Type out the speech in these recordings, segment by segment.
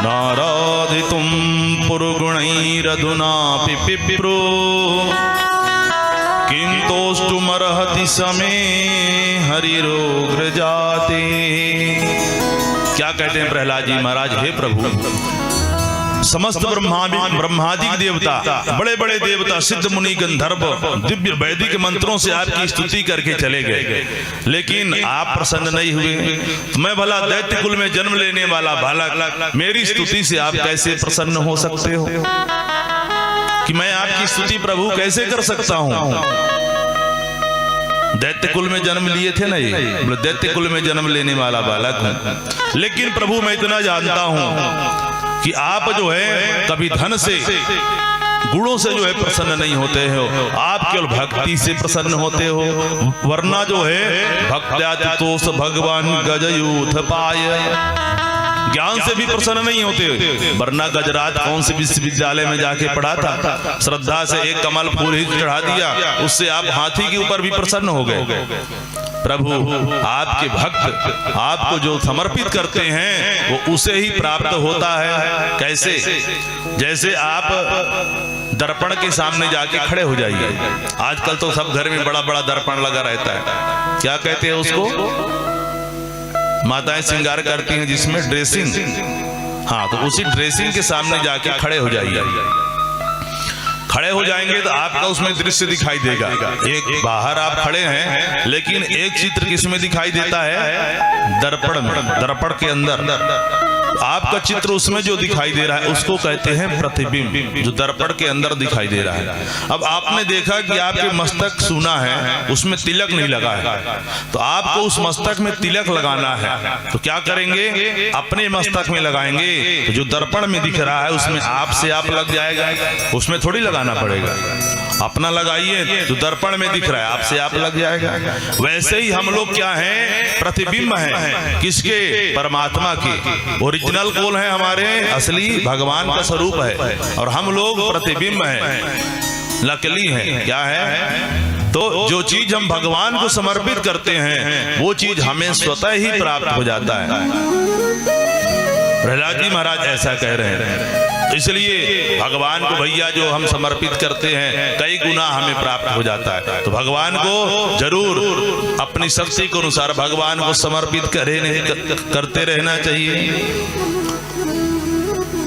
नाराधितुं पुरुगुणैरधुनापि पिप्रो किंतोष्टुमर्हति समे हरिरोग्रजाते। क्या कहते हैं प्रहलाद जी महाराज, हे प्रभु, समस्त ब्रह्मादि देवता, बड़े बड़े देवता, सिद्ध मुनि, गंधर्व दिव्य वैदिक मंत्रों से आपकी स्तुति करके चले गए, लेकिन आप प्रसन्न नहीं हुए। मैं भला दैत्य कुल में जन्म लेने वाला बालक, मेरी स्तुति से आप कैसे प्रसन्न हो सकते हो कि मैं आपकी स्तुति प्रभु कैसे कर सकता हूं? दैत्य कुल में जन्म लिए थे ना, ये दैत्य कुल में जन्म लेने वाला बालक हूं, लेकिन प्रभु मैं इतना जानता हूं कि आप जो है कभी धन से, गुणों से जो है प्रसन्न नहीं होते हो, आप केवल भक्ति से प्रसन्न होते हो। वरना जो है भक्त्यातितोष भगवान गजयूथ पाय, ज्ञान से भी प्रसन्न नहीं होते। वरना गजराज कौन से विश्वविद्यालय में जाके पढ़ा था, श्रद्धा से एक कमल फूल ही चढ़ा दिया, उससे आप हाथी के ऊपर भी प्रसन्न हो गए। प्रभु आपके भक्त आपको जो समर्पित करते हैं वो उसे ही प्राप्त होता है। कैसे? जैसे आप दर्पण के सामने जाके खड़े हो जाइए। आजकल तो सब घर में बड़ा बड़ा दर्पण लगा रहता है, क्या कहते हैं उसको, माताएं श्रृंगार करती हैं जिसमें ड्रेसिंग, हाँ, तो उसी ड्रेसिंग के सामने जाके खड़े हो जाइए। खड़े हो जाएंगे तो आपका उसमें दृश्य दिखाई देगा। एक बाहर आप खड़े हैं, लेकिन एक चित्र किसमें दिखाई देता है? दर्पण में, दर्पण के अंदर आपका चित्र उसमें जो दिखाई दे रहा है उसको कहते हैं प्रतिबिंब, जो दर्पण के अंदर दिखाई दे रहा है। अब आपने देखा कि आपके मस्तक सूना है, उसमें तिलक नहीं लगा है, तो आपको उस मस्तक में तिलक लगाना है, तो क्या करेंगे? अपने मस्तक में लगाएंगे। तो जो दर्पण में दिख रहा है उसमें आप से आप लग जाएगा, उसमें थोड़ी लगाना पड़ेगा। अपना लगाइए, जो दर्पण में दिख रहा है आपसे आप लग जाएगा। वैसे ही हम लोग क्या हैं? प्रतिबिंब हैं। किसके? परमात्मा के। ओरिजिनल कौन है? हमारे असली भगवान का स्वरूप है, और हम लोग प्रतिबिंब हैं, नकली हैं। क्या है? तो जो चीज हम भगवान को समर्पित करते हैं वो चीज हमें स्वतः ही प्राप्त हो जाता है। प्रहलाद जी महाराज ऐसा कह रहे हैं। इसलिए भगवान को भैया जो हम समर्पित करते हैं कई गुना हमें प्राप्त हो जाता है। तो भगवान को जरूर अपनी शक्ति के अनुसार भगवान को समर्पित करते रहना चाहिए।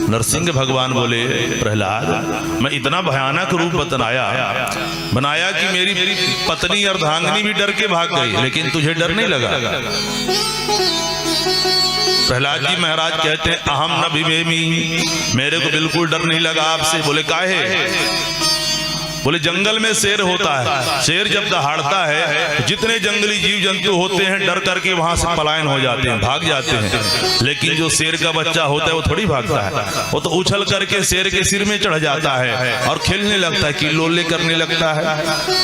नरसिंह भगवान बोले, प्रहलाद, मैं इतना भयानक रूप बनाया कि मेरी पत्नी अर्धांगिनी भी डर के भाग गई, लेकिन तुझे डर नहीं लगा? प्रहलाद जी महाराज कहते हैं, अहम न बिभेमि, मेरे को बिल्कुल डर नहीं लगा आपसे। बोले काहे? बोले जंगल में शेर होता है, शेर जब दहाड़ता है तो जितने जंगली जीव जंतु होते हैं डर करके वहां से पलायन हो जाते हैं, भाग जाते हैं। लेकिन जो शेर का बच्चा होता है वो थोड़ी भागता है, वो तो उछल करके शेर के सिर में चढ़ जाता है और खेलने लगता है, किल्लोले करने लगता है।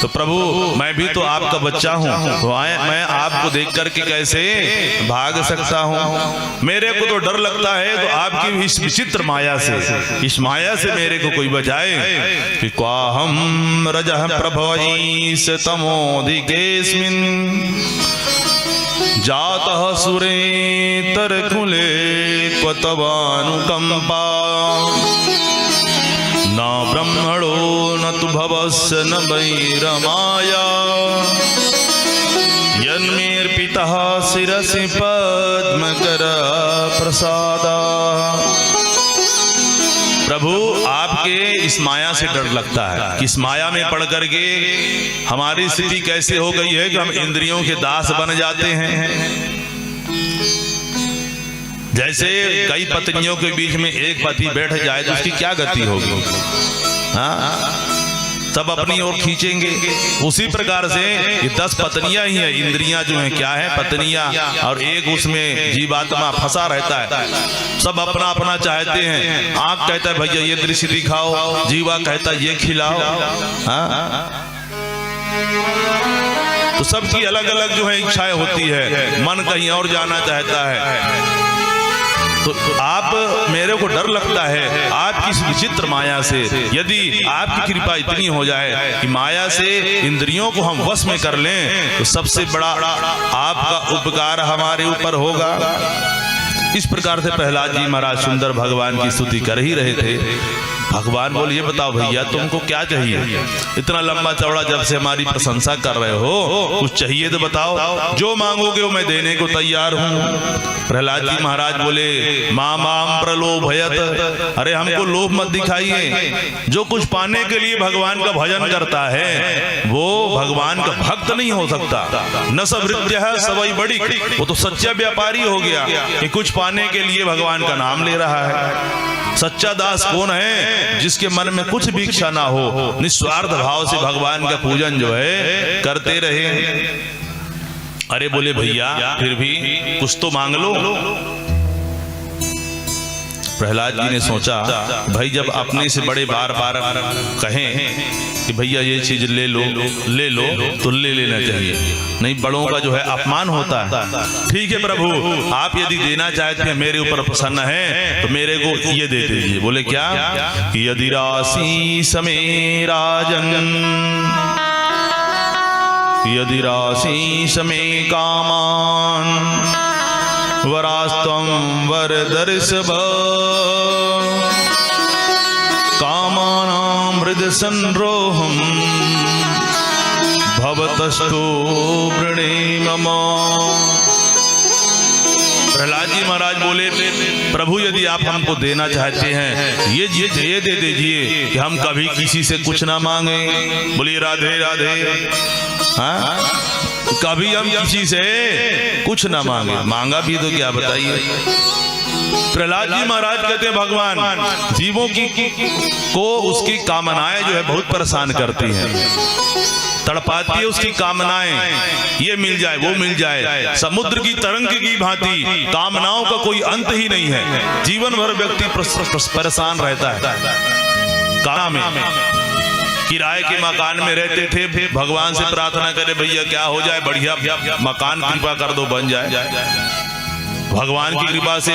तो प्रभु मैं भी तो आपका बच्चा हूँ, तो मैं आपको देख करके कैसे भाग सकता हूँ? मेरे को तो डर लगता है, तो आपकी इस विचित्र माया से, इस माया से मेरे को कोई बचाए। कि क्वाहम रजः प्रभवैष तमोधिकेऽस्मिन् जातः सुरेतरकुले क्वतवानुकंपा न ब्रह्मणो न तु भवस्य न वैरमाया यन्मेऽर्पितः शिरसि पद्मकर प्रसादा। प्रभु आपके इस माया से डर लगता है कि इस माया में पड़ करके हमारी स्थिति कैसे हो गई है कि हम इंद्रियों के दास बन जाते हैं। जैसे कई पत्नियों के बीच में एक पति बैठ जाए तो उसकी क्या गति होगी? हाँ, सब अपनी ओर खींचेंगे। उसी प्रकार से ये 10 पत्नियां ही हैं, इंद्रियां जो हैं क्या है? पत्नियां, और एक उसमें जीवात्मा फंसा रहता है। सब अपना अपना चाहते हैं। आंख कहता है भैया ये दृश्य दिखाओ, जीवा कहता है ये खिलाओ। तो सबकी अलग अलग जो है इच्छाएं होती है, मन कहीं और जाना चाहता है। तो आप मेरे को डर लगता है आपकी इस विचित्र माया से। यदि आपकी कृपा इतनी हो जाए कि माया से इंद्रियों को हम वश में कर लें तो सबसे बड़ा आपका उपकार हमारे ऊपर होगा। इस प्रकार से प्रहलाद जी महाराज सुंदर भगवान की स्तुति कर ही रहे थे। भगवान बोले, ये बताओ भैया तुमको क्या चाहिए? इतना लंबा चौड़ा जब से हमारी प्रशंसा कर रहे हो, कुछ चाहिए तो बताओ, जो मांगोगे वो मैं देने को तैयार हूँ। प्रहलाद जी महाराज बोले, माम प्रलोभयत, अरे हमको लोभ मत दिखाइए। जो कुछ पाने के लिए भगवान का भजन करता है वो भगवान का भक्त नहीं हो सकता। न सब वृत्य सवई बड़ी, वो तो सच्चा व्यापारी हो गया कि कुछ पाने के लिए भगवान का नाम ले रहा है। सच्चा दास कौन है? जिसके मन में कुछ भी इच्छा ना हो, निस्वार्थ भाव से भगवान का पूजन जो है करते रहे। अरे बोले भैया फिर भी कुछ तो मांग लो। प्रहलाद जी ने सोचा, भाई जब अपने से बड़े बार बार कहें कि भैया ये चीज ले लो तो ले लेना चाहिए, नहीं बड़ों का जो है अपमान होता है। ठीक है प्रभु, आप यदि देना चाहते हैं, मेरे ऊपर प्रसन्न है तो मेरे को ये दे दीजिए। बोले क्या? यदि राशि समे राजन, यदि राशि समे कामान, वरास्तम वरदर्शभ, कामानां हृदय संरोहम, भवतस्तु वृणे मम। प्रहलाद जी महाराज बोले, प्रभु यदि आप हमको देना चाहते हैं ये दे दीजिए कि हम कभी किसी से कुछ ना मांगे। बोलिए राधे राधे। हाँ, कभी हम किसी से कुछ ना मांगे, मांगा भी तो क्या बताइए। प्रहलाद जी महाराज कहते हैं भगवान जीवों को उसकी कामनाएं जो है बहुत परेशान करती हैं, तड़पाती है उसकी कामनाएं। ये मिल जाए वो मिल जाए, समुद्र की तरंग की भांति कामनाओं का कोई अंत ही नहीं है। जीवन भर व्यक्ति परेशान रहता है। कामना में किराए के मकान में रहते थे, भगवान से प्रार्थना करे भैया क्या हो जाए, बढ़िया मकान कृपा कर दो बन जाए। भगवान की कृपा से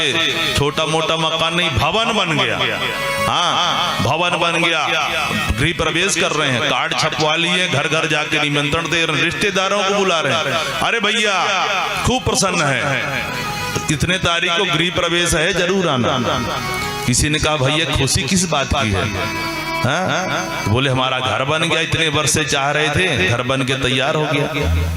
छोटा मोटा मकान नहीं, भवन बन गया। हाँ, भवन बन गया। गृह प्रवेश कर रहे हैं, कार्ड छपवा लिए, घर घर जाके निमंत्रण दे रहे हैं, रिश्तेदारों को बुला रहे हैं। अरे भैया खूब प्रसन्न है, कितने तारीख को गृह प्रवेश है, जरूर आना। किसी ने कहा भैया खुशी किस बात की है? हाँ? बोले हमारा घर बन गया, इतने वर्ष से चाह रहे थे, घर बन के तैयार हो गया।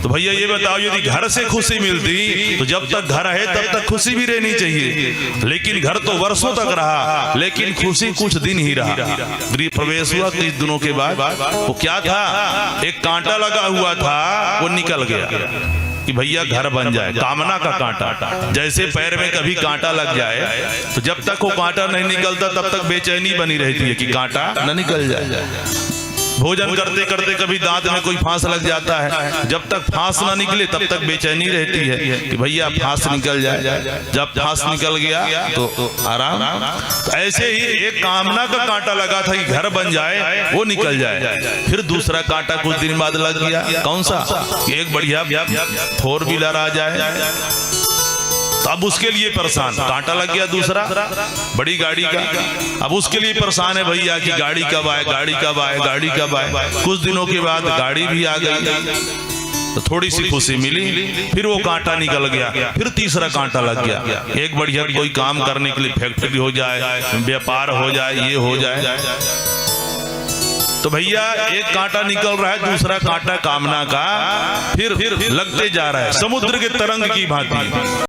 तो भैया ये बताओ, यदि घर से खुशी मिलती तो जब तक घर है तब तक खुशी भी रहनी चाहिए। लेकिन घर तो वर्षों तक रहा, लेकिन खुशी कुछ दिन ही रहा। गृह प्रवेश हुआ कुछ दिनों के बाद, वो क्या था, एक कांटा लगा हुआ था, वो निकल गया कि भैया घर बन जाए। कामना का कांटा, जैसे पैर में कभी कांटा लग जाए तो जब तक वो कांटा नहीं निकलता तब तक बेचैनी बनी रहती है कि कांटा न निकल जाए। भोजन करते करते कभी दांत में कोई फांस लग जाता है, जब तक फांस ना निकले तब तक बेचैनी रहती है कि भैया फांस निकल जाए। जब फांस निकल गया तो आराम। तो ऐसे ही एक कामना का कांटा लगा था कि घर बन जाए, वो निकल जाए। फिर दूसरा कांटा कुछ दिन बाद लग गया, कौन सा? एक बढ़िया 4 व्हीलर आ जाए। तो अब उसके लिए परेशान, कांटा लग गया दूसरा बड़ी गाड़ी का, अब उसके लिए परेशान है भैया कि गाड़ी कब आए, गाड़ी कब आए, गाड़ी कब आए। कुछ दिनों के बाद गाड़ी भी आ गई तो थोड़ी सी खुशी मिली। फिर वो कांटा निकल गया, फिर तीसरा कांटा लग गया। एक बढ़िया कोई काम करने के लिए फैक्ट्री हो जाए, व्यापार हो जाए, ये हो जाए। तो भैया एक कांटा निकल रहा है, दूसरा कांटा कामना का फिर लगते जा रहा है, समुद्र के तरंग की भांति।